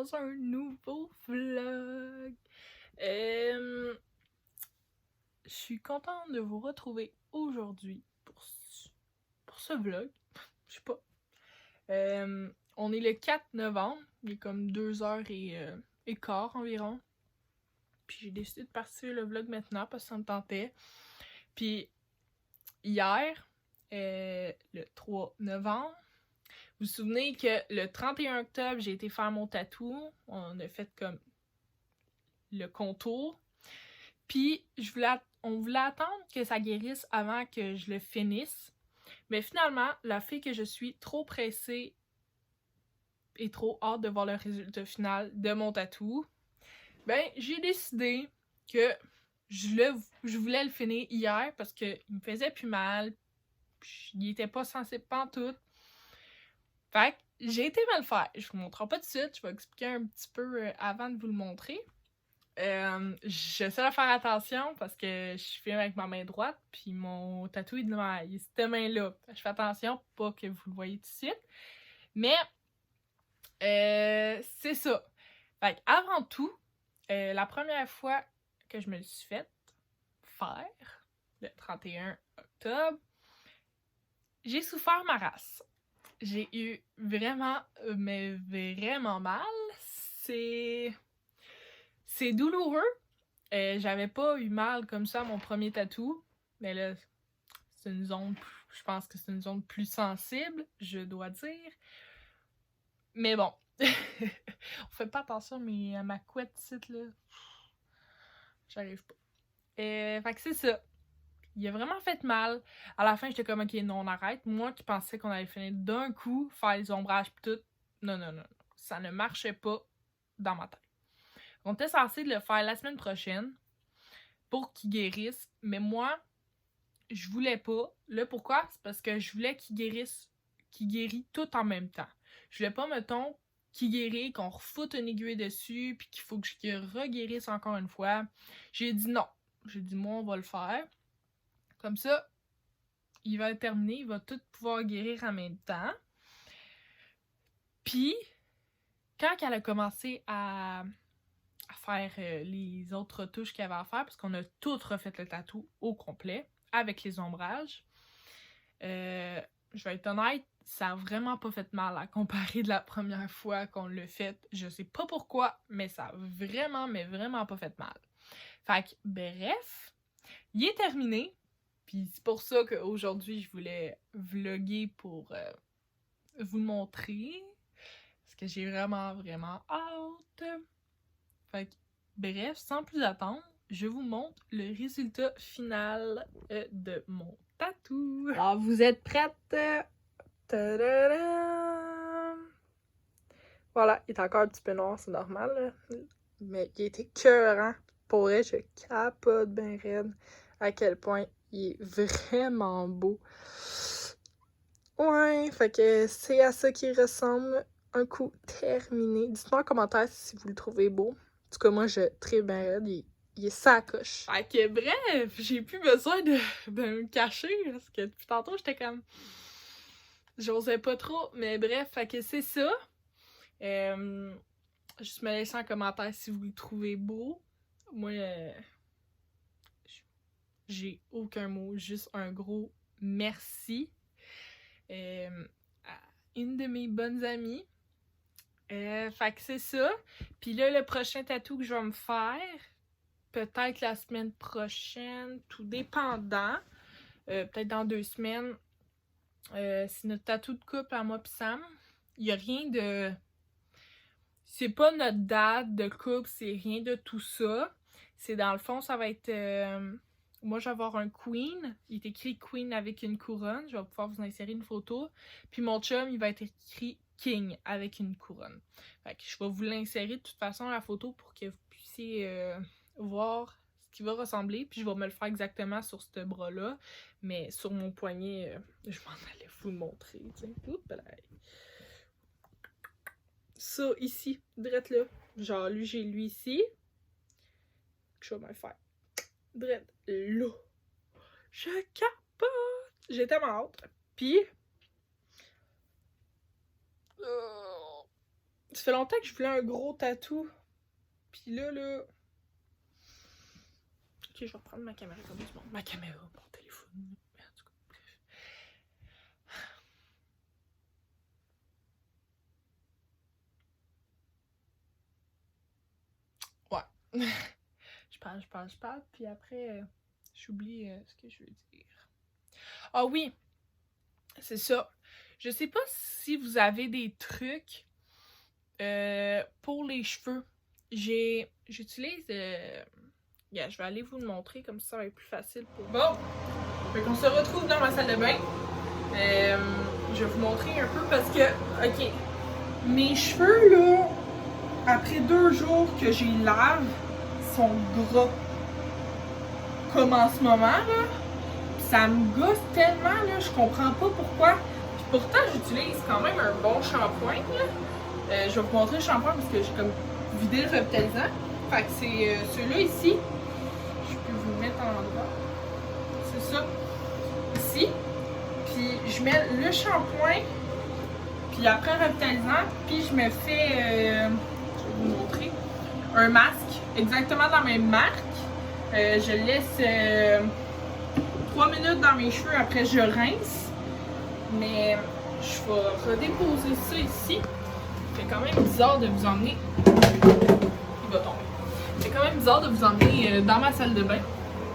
dans un nouveau vlog. Je suis contente de vous retrouver aujourd'hui pour ce vlog. Je sais pas. On est le 4 novembre, il est comme 2h15 environ. Puis j'ai décidé de partir le vlog maintenant parce que ça me tentait. Puis hier, le 3 novembre, vous vous souvenez que le 31 octobre, j'ai été faire mon tatou. On a fait comme le contour. Puis on voulait attendre que ça guérisse avant que je le finisse. Mais finalement, la fille que je suis trop pressée et trop hâte de voir le résultat final de mon tatou, ben j'ai décidé que je voulais le finir hier parce qu'il me faisait plus mal. Il était pas sensible pantoute. Fait que j'ai été me le faire. Je vous montrerai pas tout de suite, je vais expliquer un petit peu avant de vous le montrer. J'essaie de faire attention parce que je filme avec ma main droite, puis mon tatou il est cette main-là. Je fais attention pour pas que vous le voyez tout de suite. Mais c'est ça. Fait avant tout, la première fois que je me le suis fait faire, le 31 octobre, j'ai souffert ma race. J'ai eu vraiment, mais vraiment mal. C'est douloureux. J'avais pas eu mal comme ça à mon premier tatou. Mais là, c'est une zone, je pense que c'est une zone plus sensible, je dois dire. Mais bon. On fait pas attention à ma couette ici, là. J'arrive pas. Fait que c'est ça. Il a vraiment fait mal. À la fin, j'étais comme, ok, non, on arrête. Moi qui pensais qu'on allait finir d'un coup, faire les ombrages pis tout. Non, non, non. Ça ne marchait pas dans ma tête. On était censé le faire la semaine prochaine pour qu'il guérisse. Mais moi, je voulais pas. Là, pourquoi? C'est parce que je voulais qu'il guérit tout en même temps. Je voulais pas, mettons, qu'il guérit, qu'on refoute une aiguille dessus, puis qu'il faut que je reguérisse encore une fois. J'ai dit non. J'ai dit, moi, on va le faire. Comme ça, il va être terminé, il va tout pouvoir guérir en même temps. Puis, quand elle a commencé à faire les autres touches qu'il y avait à faire, parce qu'on a tout refait le tatou au complet, avec les ombrages, je vais être honnête, ça a vraiment pas fait mal à comparer de la première fois qu'on l'a fait. Je sais pas pourquoi, mais ça a vraiment, mais vraiment pas fait mal. Fait que, bref, il est terminé. Puis c'est pour ça qu'aujourd'hui, je voulais vlogger pour vous le montrer. Parce que j'ai vraiment, vraiment hâte. Fait que, bref, sans plus attendre, je vous montre le résultat final de mon tatou. Alors, vous êtes prêtes? Tadadam! Voilà, il est encore un petit peu noir, c'est normal. Là. Mais il était écœurant. Pour vrai, je capote bien raide à quel point il est vraiment beau. Ouais, fait que c'est à ça qu'il ressemble. Un coup terminé. Dites-moi en commentaire si vous le trouvez beau. En tout cas, moi, je tripe bien raide. Il est sacoche. Fait que bref, j'ai plus besoin de me cacher parce que depuis tantôt, j'étais comme... J'osais pas trop, mais bref, fait que c'est ça. Juste me laisser en commentaire si vous le trouvez beau. Moi, j'ai aucun mot, juste un gros merci à une de mes bonnes amies. Fait que c'est ça. Puis là, le prochain tatou que je vais me faire, peut-être la semaine prochaine, tout dépendant, peut-être dans 2 semaines, c'est notre tatou de couple à moi pis Sam. Il y a rien de... C'est pas notre date de couple, c'est rien de tout ça. C'est dans le fond, ça va être... moi, je vais avoir un queen. Il est écrit queen avec une couronne. Je vais pouvoir vous insérer une photo. Puis mon chum, il va être écrit king avec une couronne. Fait que je vais vous l'insérer de toute façon la photo pour que vous puissiez voir ce qui va ressembler. Puis je vais me le faire exactement sur ce bras-là. Mais sur mon poignet, je m'en allais vous le montrer. Oups, là. Ça ici, drette là. Genre lui, j'ai lui ici. Je vais me le faire. Drette là. Je capote. J'ai tellement hâte. Puis Ça fait longtemps que je voulais un gros tatou. Puis là... Ok, je vais reprendre ma caméra comme du monde. Ma caméra, mon téléphone. En tout cas, bref. Ouais. je parle. Puis après, j'oublie ce que je veux dire. Ah oui, c'est ça. Je sais pas si vous avez des trucs pour les cheveux. J'utilise... Yeah, je vais aller vous le montrer, comme ça va être plus facile pour... Bon, donc on se retrouve dans ma salle de bain. Je vais vous montrer un peu parce que, ok, mes cheveux, là, après 2 jours que j'ai lave, sont gras. Comme en ce moment, là. Pis ça me gosse tellement, là, je comprends pas pourquoi. Puis pourtant, j'utilise quand même un bon shampoing, là. Je vais vous montrer le shampoing parce que j'ai comme vidé le revitalisant. Fait que c'est ceux-là ici. Je peux vous le mettre en endroit. C'est ça. Ici. Puis je mets le shampoing. Puis après revitalisant. Puis je me fais, je vais vous montrer, un masque. Exactement dans la même marque. Je laisse 3 minutes dans mes cheveux. Après je rince. Mais je vais redéposer ça ici. C'est quand même bizarre de vous emmener. Il va tomber. C'est quand même bizarre de vous emmener dans ma salle de bain.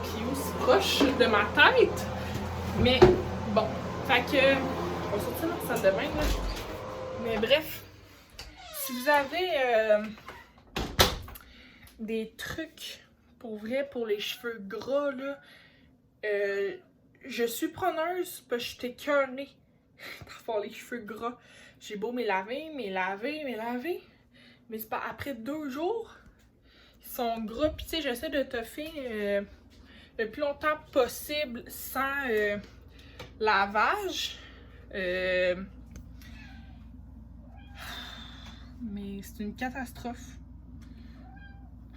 Puis aussi proche de ma tête. Mais bon. Fait que. On va sortir de ma salle de bain là. Mais bref. Si vous avez des trucs pour vrai pour les cheveux gras là. Je suis preneuse parce que je suis écœurée d'avoir les cheveux gras. J'ai beau me laver. Mais c'est pas après 2 jours. Ils sont gras. Puis tu sais, j'essaie de toffer le plus longtemps possible sans lavage. Mais c'est une catastrophe.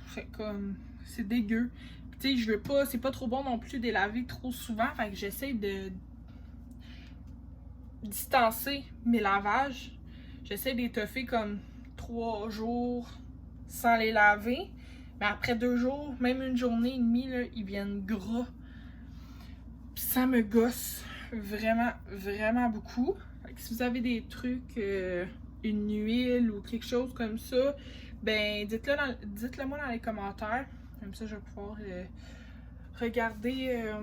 Fait comme... C'est dégueu. Puis tu sais, je veux pas... C'est pas trop bon non plus de les laver trop souvent. Fait que j'essaie de distancer mes lavages. J'essaie d'étoffer comme 3 jours sans les laver. Mais après 2 jours, même une journée et demie, là, ils viennent gras. Puis ça me gosse vraiment, vraiment beaucoup. Fait que si vous avez des trucs, une huile ou quelque chose comme ça, ben dites-le moi dans les commentaires. Comme ça, je vais pouvoir regarder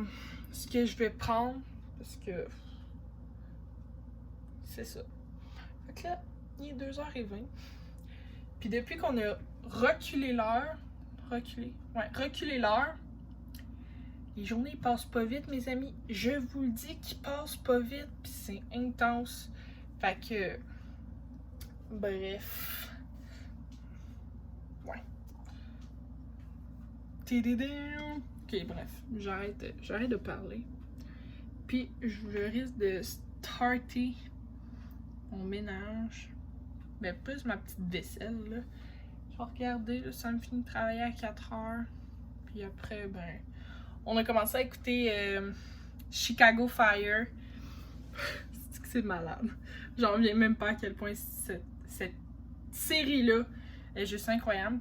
ce que je vais prendre. Parce que c'est ça. Fait que là, il est 2h20. Puis depuis qu'on a reculé l'heure, les journées passent pas vite, mes amis. Je vous le dis qu'ils passent pas vite, puis c'est intense. Fait que, bref. Ouais. Ok, bref, j'arrête de parler. Puis je risque de starter mon ménage. Ben, plus ma petite vaisselle, là. Je vais regarder, là, ça me finit de travailler à 4h. Puis après, ben, on a commencé à écouter Chicago Fire. C'est malade. J'en reviens même pas à quel point cette série-là est juste incroyable.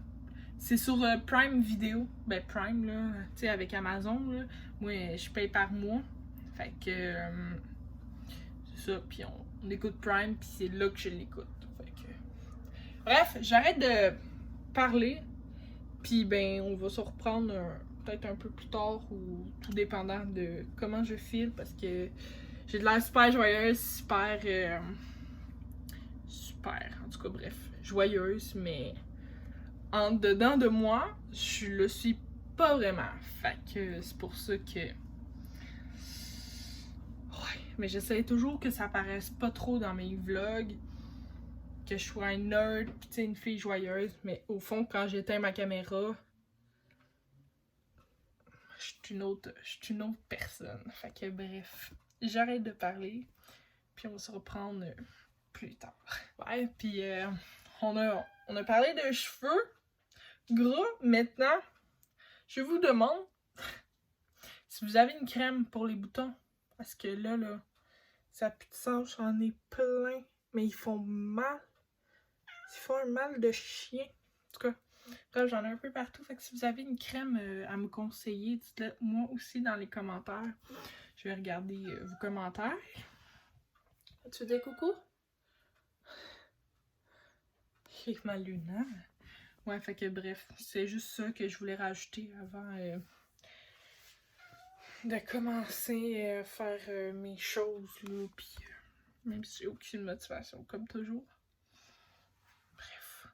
C'est sur Prime Video. Ben, Prime, là, tu sais, avec Amazon, là. Moi, je paye par mois. Fait que, c'est ça. Puis on écoute Prime, puis c'est là que je l'écoute. Fait que... Bref, j'arrête de parler. Puis, ben, on va se reprendre peut-être un peu plus tard ou tout dépendant de comment je file parce que j'ai de l'air super joyeuse, super, en tout cas, bref, joyeuse, mais en dedans de moi, je le suis pas vraiment. Fait que c'est pour ça que... Ouais, mais j'essaie toujours que ça paraisse pas trop dans mes vlogs, que je sois un nerd, pis tu sais, une fille joyeuse, mais au fond, quand j'éteins ma caméra, je suis une autre personne. Fait que bref, j'arrête de parler, puis on va se reprendre plus tard. Ouais, puis on a parlé de cheveux gras. Maintenant, je vous demande si vous avez une crème pour les boutons. Parce que là, ça pue de sens, j'en ai plein, mais ils font mal. Ils font un mal de chien. En tout cas, bref, j'en ai un peu partout. Fait que si vous avez une crème à me conseiller, dites-le moi aussi dans les commentaires. Je vais regarder vos commentaires. Tu veux dire coucou? Avec ma lune, hein? Ouais, fait que bref, c'est juste ça que je voulais rajouter avant de commencer à faire mes choses, là. Puis même si j'ai aucune motivation, comme toujours. Bref.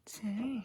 Tiens.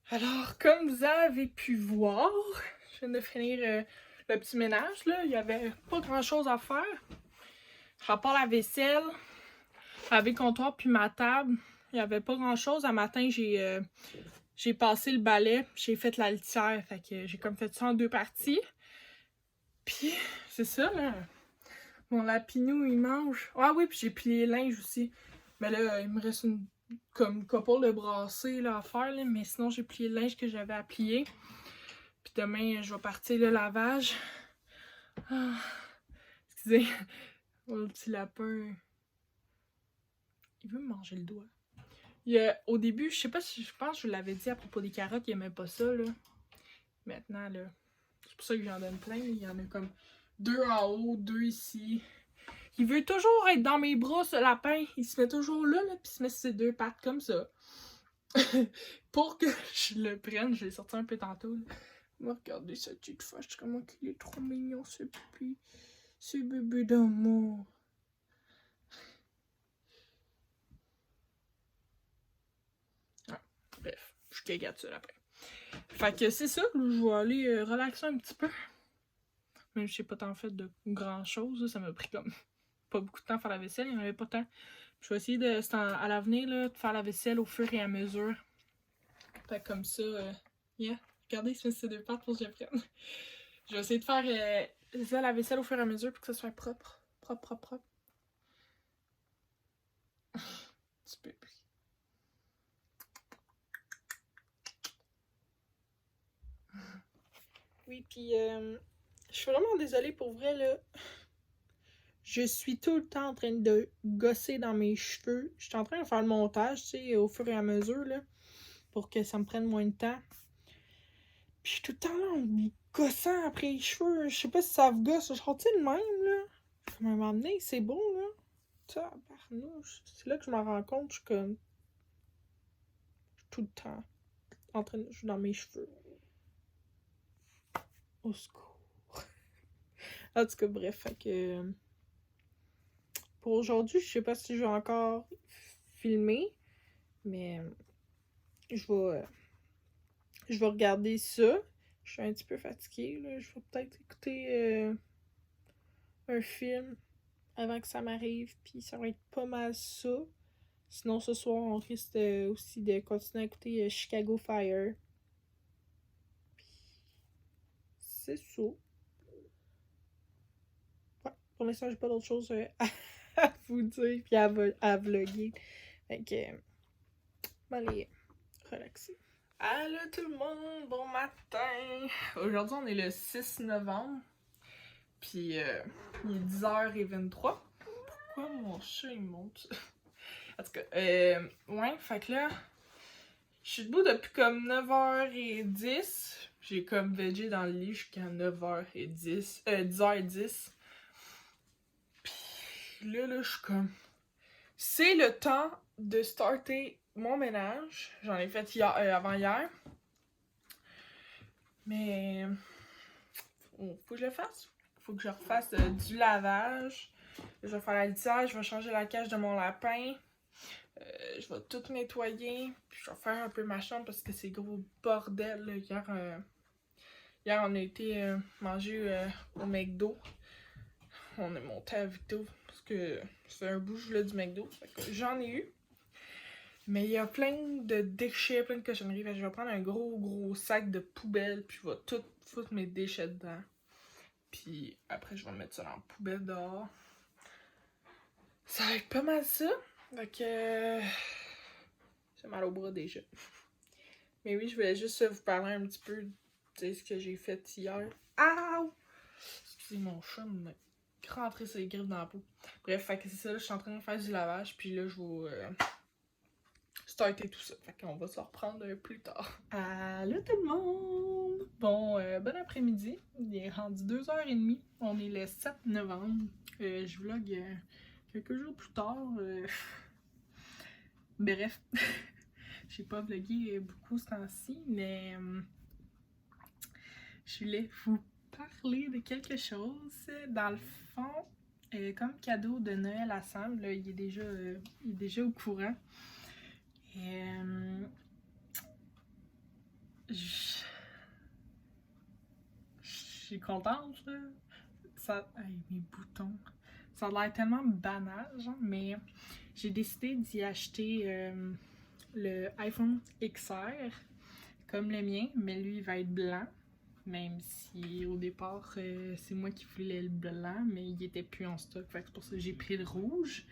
Alors, comme vous avez pu voir, je viens de finir le petit ménage, là. Il n'y avait pas grand-chose à faire. À part la vaisselle, laver le comptoir puis ma table, il n'y avait pas grand-chose. Un matin, j'ai passé le balai, j'ai fait la litière. Fait que j'ai comme fait ça en 2 parties. Puis, c'est ça, là. Mon lapinou, il mange. Ah oui, puis j'ai plié le linge aussi. Mais là, il me reste une couple de brassées là, à faire, là, mais sinon j'ai plié le linge que j'avais à plier. Puis demain, je vais partir le lavage. Ah, excusez, mon petit lapin. Il veut me manger le doigt. Au début, je sais pas si je pense que je vous l'avais dit à propos des carottes, il aimait pas ça, là. Maintenant, là, c'est pour ça que j'en donne plein. Là. Il y en a comme 2 en haut, 2 ici. Il veut toujours être dans mes bras, ce lapin. Il se met toujours là, puis il se met sur ses 2 pattes comme ça. Pour que je le prenne, je l'ai sorti un peu tantôt. Là. Regardez cette petite face, comment il est trop mignon, ce pipi. Ce bébé d'amour. Ah, bref, je cagate ça après. Fait que c'est ça, je vais aller relaxer un petit peu. Même si j'ai pas tant fait de grand chose, ça m'a pris comme pas beaucoup de temps à faire la vaisselle, il n'y en avait pas tant. Je vais essayer de, à l'avenir de faire la vaisselle au fur et à mesure. Fait comme ça, yeah. Regardez, il se met ces 2 pattes pour que je prenne. Je vais essayer de faire la vaisselle au fur et à mesure pour que ça soit propre. Propre. Petit bébé. Oui, puis je suis vraiment désolée pour vrai, là. Je suis tout le temps en train de gosser dans mes cheveux. Je suis en train de faire le montage, tu sais, au fur et à mesure, là, pour que ça me prenne moins de temps. Puis je suis tout le temps là en gossant après les cheveux. Je sais pas si ça vous gosse. Je rentre de même, là. Comme à un moment donné, c'est bon, là. Tabarnouche. C'est là que je m'en rends compte. Je suis comme... Je suis tout le temps en train de jouer dans mes cheveux. Au secours. En tout cas, bref, fait que... Pour aujourd'hui, je sais pas si je vais encore filmer, mais je vais regarder ça. Je suis un petit peu fatiguée, là. Je vais peut-être écouter un film avant que ça m'arrive, puis ça va être pas mal ça. Sinon, ce soir, on risque aussi de continuer à écouter Chicago Fire. C'est ça. Ouais, pour l'instant, j'ai pas d'autre chose à vous dire puis à vlogger. Fait que, bon, allez, relaxer. Allô tout le monde, bon matin! Aujourd'hui, on est le 6 novembre. Puis, il est 10h23. Pourquoi mon chat, il monte? En tout cas, ouais, fait que là, je suis debout depuis comme 9h10. J'ai comme végé dans le lit jusqu'à 9h10. 10h10. Puis là, je suis comme... C'est le temps de starter mon ménage. J'en ai fait hier, avant-hier. Mais... faut que je le fasse. Faut que je refasse du lavage. Je vais faire la litière, je vais changer la cage de mon lapin. Je vais tout nettoyer. Puis je vais faire un peu ma chambre parce que c'est gros bordel. Là. Hier, on a été manger au McDo. On est monté à Victo parce que c'est un bout je voulais du McDo. J'en ai eu. Mais il y a plein de déchets, plein de cochonneries. Je vais prendre un gros sac de poubelle. Puis je vais tout foutre mes déchets dedans. Puis après, je vais mettre ça dans la poubelle dehors. Ça va être pas mal ça. Fait que... j'ai mal au bras déjà. Mais oui, je voulais juste vous parler un petit peu de ce que j'ai fait hier. Aouh! Excusez, mon chat me rentrer ses griffes dans la peau. Bref, fait que c'est ça, là, je suis en train de faire du lavage. Puis là, je vais starter tout ça. Fait qu'on va se reprendre plus tard. Allô tout le monde! Bon, bon après-midi. Il est rendu 2h30. On est le 7 novembre. Je vlog quelques jours plus tard. Bref. J'ai pas vlogué beaucoup ce temps-ci, mais je voulais vous parler de quelque chose. Dans le fond, comme cadeau de Noël à Sam, là, il est déjà au courant. Et je suis contente, là. Ça, mes boutons. Ça a l'air tellement banal, genre, mais j'ai décidé d'y acheter le iPhone XR, comme le mien, mais lui, il va être blanc. Même si au départ, c'est moi qui voulais le blanc, mais il était plus en stock. Fait que c'est pour ça que j'ai pris le rouge.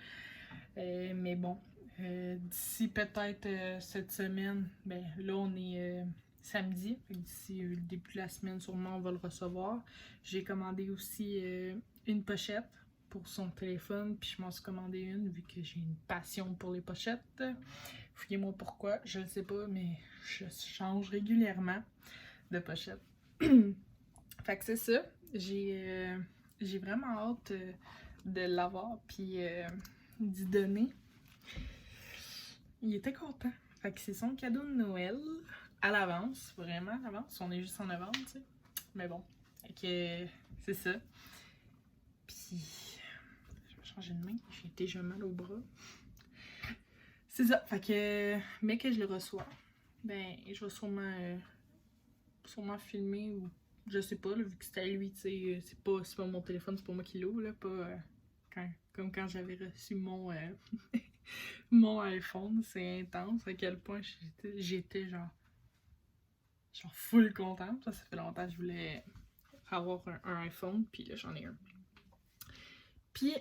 Mais bon, d'ici peut-être cette semaine, ben là on est samedi. D'ici le début de la semaine, sûrement on va le recevoir. J'ai commandé aussi une pochette pour son téléphone. Puis je m'en suis commandé une vu que j'ai une passion pour les pochettes. Fouillez-moi pourquoi, je ne sais pas, mais je change régulièrement de pochette. Fait que c'est ça, j'ai vraiment hâte de l'avoir puis d'y donner. Il était content. Fait que c'est son cadeau de Noël à l'avance, vraiment à l'avance. On est juste en novembre, tu sais. Mais bon, fait que c'est ça. Puis je vais changer de main, j'ai déjà mal au bras. C'est ça, fait que mais que je le reçois, ben je vais sûrement filmer ou je sais pas, là, vu que c'était à lui, tu sais, c'est pas mon téléphone, c'est pas moi qui l'ouvre, là, pas comme quand j'avais reçu mon mon iPhone. C'est intense à quel point j'étais genre full contente. Ça fait longtemps que je voulais avoir un iPhone, puis là j'en ai un. Puis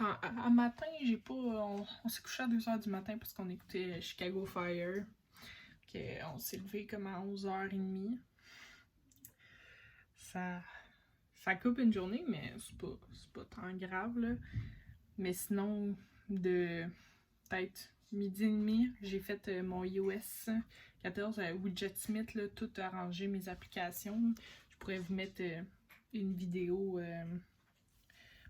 à matin, j'ai pas... On s'est couché à 2h du matin parce qu'on écoutait Chicago Fire. On s'est levé comme à 11h30. Ça coupe une journée, mais c'est pas tant grave, là. Mais sinon, de peut-être midi et demi, j'ai fait mon iOS 14 Widgetsmith, là, tout arranger mes applications. Je pourrais vous mettre une vidéo...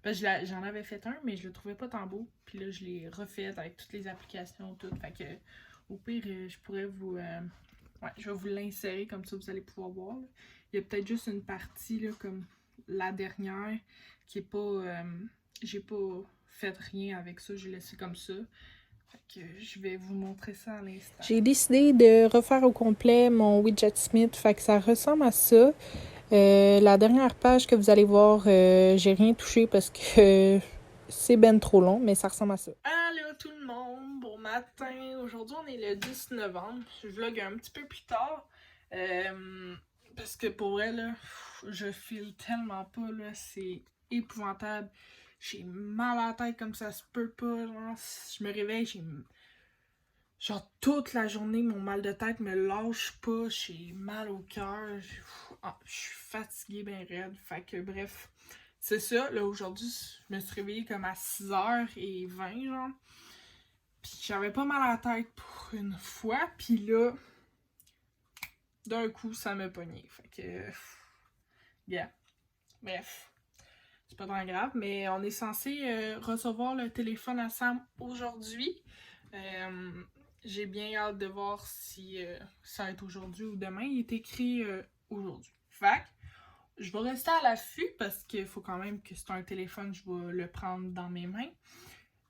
j'en avais fait un, mais je le trouvais pas tant beau. Puis là, je l'ai refait avec toutes les applications, toutes. Fait que, au pire, je pourrais vous... ouais, je vais vous l'insérer, comme ça, vous allez pouvoir voir. Là. Il y a peut-être juste une partie, là, comme la dernière, qui est pas... j'ai pas fait rien avec ça, j'ai laissé comme ça. Fait que je vais vous montrer ça à l'instant. J'ai décidé de refaire au complet mon Widgetsmith, fait que ça ressemble à ça. La dernière page que vous allez voir, j'ai rien touché parce que c'est ben trop long, mais ça ressemble à ça. Allô tout le monde! matin. Aujourd'hui, on est le 10 novembre. Je vlog un petit peu plus tard. Parce que pour vrai, là, je file tellement pas, là. C'est épouvantable. J'ai mal à la tête comme ça se peut pas. Genre, je me réveille, j'ai... Genre, toute la journée, mon mal de tête me lâche pas. J'ai mal au cœur. Je suis fatiguée ben raide. Fait que bref, c'est ça. Là, aujourd'hui, je me suis réveillée comme à 6h20, genre. Puis j'avais pas mal à la tête pour une fois. Puis là, d'un coup, ça m'a pogné. Fait que... Yeah. Bref. C'est pas très grave, mais on est censé recevoir le téléphone à Sam aujourd'hui. J'ai bien hâte de voir si ça va être aujourd'hui ou demain. Il est écrit aujourd'hui. Fait que je vais rester à l'affût parce qu'il faut quand même que c'est un téléphone, je vais le prendre dans mes mains.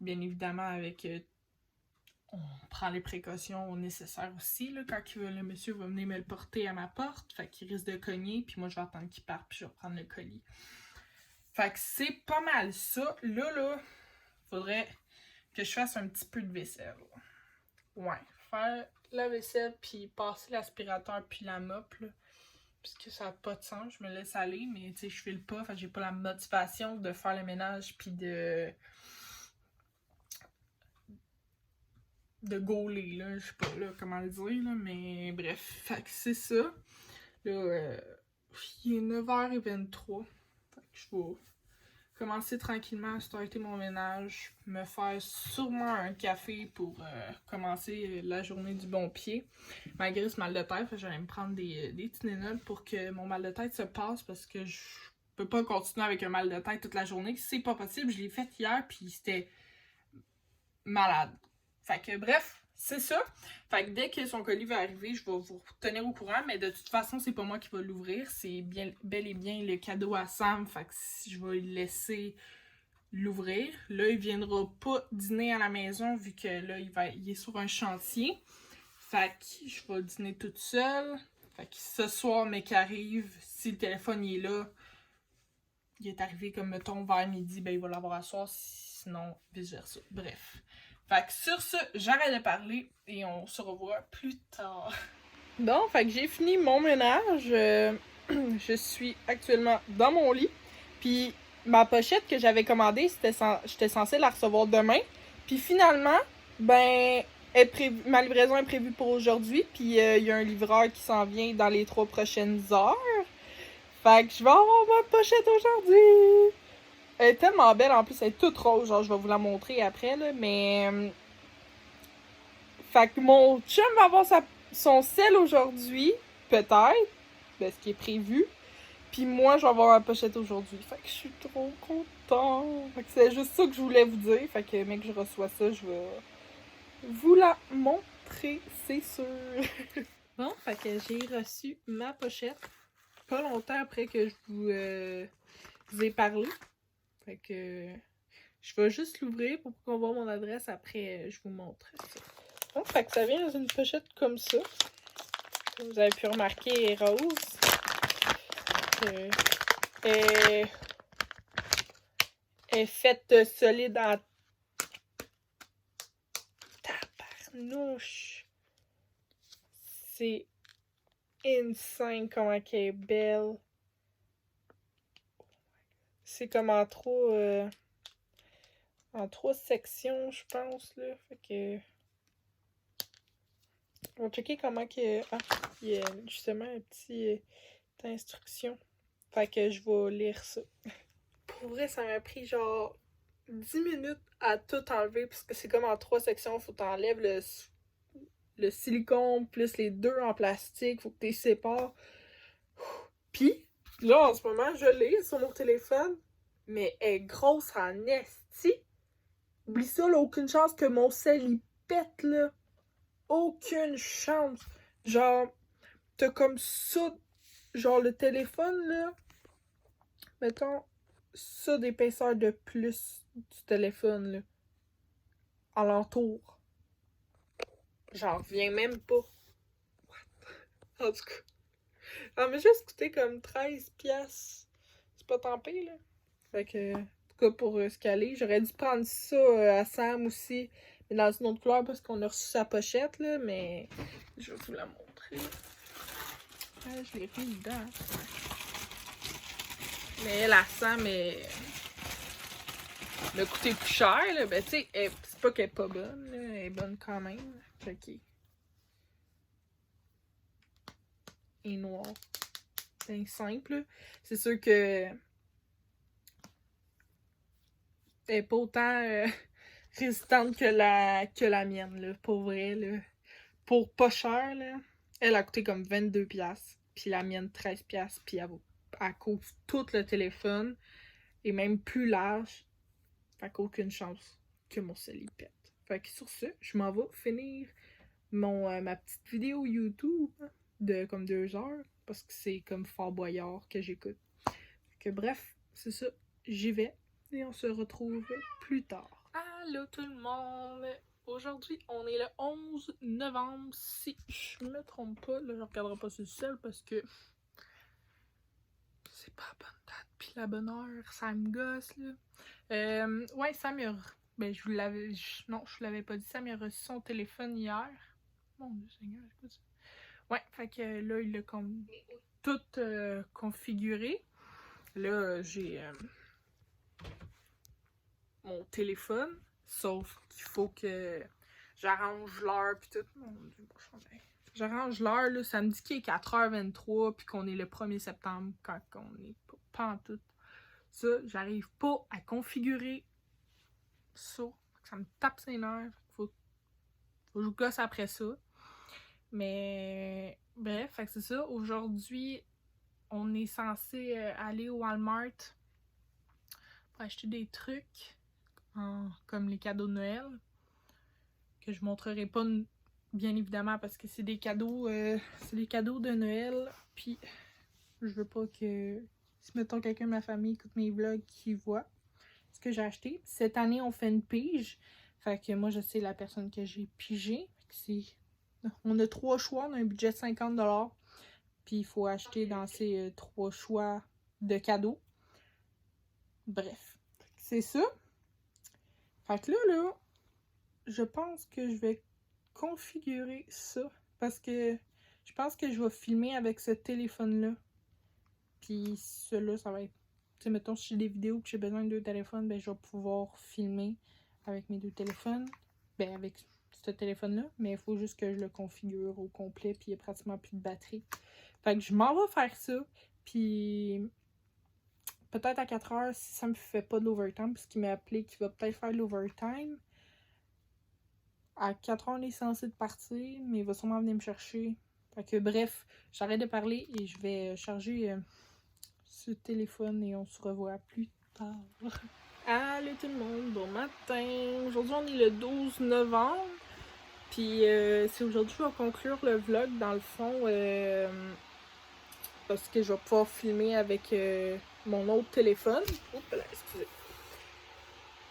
Bien évidemment, avec on prend les précautions nécessaires aussi. Là, quand le monsieur va venir me le porter à ma porte, fait qu'il risque de cogner, puis moi je vais attendre qu'il parte, puis je vais prendre le colis. Fait que c'est pas mal ça. Là, faudrait que je fasse un petit peu de vaisselle. Ouais, faire la vaisselle, puis passer l'aspirateur, puis la mop, là. Puisque ça n'a pas de sens, je me laisse aller, mais tu sais, je file pas, fait que j'ai pas la motivation de faire le ménage, puis de gauler, là. Je sais pas, là, comment le dire, là, mais bref. Fait que c'est ça. Là, il est 9h23. Fait que je vais commencer tranquillement à starter mon ménage, me faire sûrement un café pour commencer la journée du bon pied. Malgré ce mal de tête, j'allais me prendre des Tylenol pour que mon mal de tête se passe parce que je peux pas continuer avec un mal de tête toute la journée. C'est pas possible, je l'ai fait hier puis c'était malade. Fait que bref, c'est ça. Fait que dès que son colis va arriver, je vais vous tenir au courant, mais de toute façon, c'est pas moi qui va l'ouvrir. C'est bien, bel et bien le cadeau à Sam. Fait que je vais le laisser l'ouvrir. Là, il viendra pas dîner à la maison vu que là, il est sur un chantier. Fait que je vais dîner toute seule. Fait que ce soir, mec qui arrive, si le téléphone il est là, il est arrivé comme mettons vers midi, ben il va l'avoir à soir, sinon vice versa. Bref. Fait que sur ce, j'arrête de parler et on se revoit plus tard. Bon, fait que j'ai fini mon ménage. Je suis actuellement dans mon lit. Puis ma pochette que j'avais commandée, j'étais censée la recevoir demain. Puis finalement, ben, ma livraison est prévue pour aujourd'hui. Puis il y a un livreur qui s'en vient dans les 3 prochaines heures. Fait que je vais avoir ma pochette aujourd'hui. Elle est tellement belle, en plus, elle est toute rose. Genre, je vais vous la montrer après, là. Mais... Fait que mon chum va avoir son sel aujourd'hui, peut-être. Ben, ce qui est prévu. Puis moi, je vais avoir ma pochette aujourd'hui. Fait que je suis trop contente. Fait que c'est juste ça que je voulais vous dire. Fait que, mec, je reçois ça, je vais vous la montrer, c'est sûr. Bon, fait que j'ai reçu ma pochette pas longtemps après que je vous ai parlé. Fait que je vais juste l'ouvrir pour qu'on voit mon adresse. Après, je vous montre ça. Bon, fait que ça vient dans une pochette comme ça. Comme vous avez pu remarquer, elle est rose. Elle est faite solide en tabarnouche. C'est insane comment elle est belle. C'est comme en 3 sections, je pense, là. Fait que... On va checker comment que... Ah, il y a justement une petite instruction. Fait que je vais lire ça. Pour vrai, ça m'a pris genre 10 minutes à tout enlever, parce que c'est comme en 3 sections. Faut t'enlèves le silicone, plus les 2 en plastique. Faut que tu les sépares. Puis, là, en ce moment, je l'ai sur mon téléphone, mais elle est grosse en esti. Oublie ça, là, aucune chance que mon sel, il pète, là. Aucune chance. Genre, t'as comme ça, genre le téléphone, là, mettons, ça d'épaisseur de plus du téléphone, là, alentour. J'en reviens même pas. What? En tout cas, ça m'a juste coûté comme 13 piastres. C'est pas tant pire, là. Fait que, en tout cas, pour se caler, j'aurais dû prendre ça à Sam aussi. dans une autre couleur parce qu'on a reçu sa pochette, là, mais je vais vous la montrer. Ah, je l'ai pris dedans. Mais la Sam, elle a coûté plus cher, là. Ben, tu sais, c'est pas qu'elle est pas bonne, là. Elle est bonne quand même. Fait qu'elle est noire. C'est simple. C'est sûr que elle est pas autant résistante que la mienne, là. Pour vrai, là. Pour pas cher, là. Elle a coûté comme 22$. Puis la mienne, 13$. Puis elle couvre tout le téléphone. Et même plus large. Fait qu'aucune chance que mon cell y pète. Fait que sur ce, je m'en vais finir ma petite vidéo YouTube de comme 2 heures. Parce que c'est comme Fort Boyard que j'écoute. Que bref, c'est ça. J'y vais. Et on se retrouve plus tard. Allô tout le monde! Aujourd'hui, on est le 11 novembre. Si je me trompe pas, là, je regarderai pas sur le sel parce que c'est pas la bonne date. Puis la bonne heure, ça me gosse, là. Ouais, Sam, ben, je vous l'avais... Non, je vous l'avais pas dit. Sam, il a reçu son téléphone hier. Mon Dieu Seigneur, c'est quoi ça? Ouais, fait que là, il l'a comme tout configuré. Là, j'ai mon téléphone. Sauf qu'il faut que j'arrange l'heure pis tout. Mon Dieu, j'arrange l'heure, là. Ça me dit qu'il est 4h23 puis qu'on est le 1er septembre quand on est pas en tout. Ça, j'arrive pas à configurer ça. Ça me tape ses nerfs. Faut que je gosse après ça. Mais bref, fait que c'est ça. Aujourd'hui, on est censé aller au Walmart pour acheter des trucs comme les cadeaux de Noël. Que je montrerai pas bien évidemment parce que c'est des cadeaux de Noël. Puis je veux pas que si mettons quelqu'un de ma famille écoute mes vlogs qui voit ce que j'ai acheté. Cette année on fait une pige. Fait que moi je sais la personne que j'ai pigé. On a 3 choix, on a un budget de 50$. Puis il faut acheter dans ces 3 choix de cadeaux. Bref, c'est ça. Fait que là, je pense que je vais configurer ça. Parce que je pense que je vais filmer avec ce téléphone-là. Puis celui-là, ça va être... Tu sais, mettons, si j'ai des vidéos que j'ai besoin de 2 téléphones, ben je vais pouvoir filmer avec mes 2 téléphones. Ben avec ce téléphone-là. Mais il faut juste que je le configure au complet. Puis il n'y a pratiquement plus de batterie. Fait que je m'en vais faire ça. Puis peut-être à 4h si ça me fait pas de l'overtime. Parce qu'il m'a appelé qu'il va peut-être faire de l'overtime. À 4h, on est censé de partir, mais il va sûrement venir me chercher. Fait que bref, j'arrête de parler et je vais charger ce téléphone et on se revoit plus tard. Allô tout le monde, bon matin. Aujourd'hui, on est le 12 novembre. Puis c'est aujourd'hui que je vais conclure le vlog dans le fond. Parce que je vais pouvoir filmer avec mon autre téléphone. Oups, là, excusez.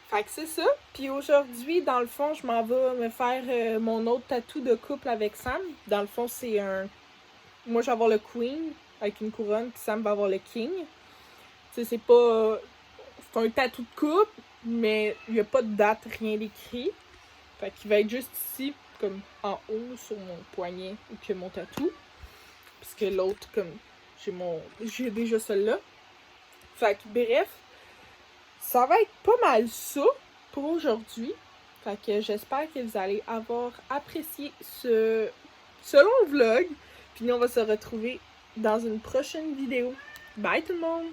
Fait que c'est ça. Puis aujourd'hui, dans le fond, je m'en vais me faire mon autre tatou de couple avec Sam. Dans le fond, c'est un... Moi, je vais avoir le Queen avec une couronne, puis Sam va avoir le King. Tu sais, c'est pas... C'est un tatou de couple, mais il n'y a pas de date, rien d'écrit. Fait qu'il va être juste ici, comme en haut, sur mon poignet, ou que mon tatou. Parce que l'autre, comme... J'ai déjà celui-là. Fait que bref... Ça va être pas mal ça pour aujourd'hui. Fait que j'espère que vous allez avoir apprécié ce long vlog. Puis nous, on va se retrouver dans une prochaine vidéo. Bye tout le monde!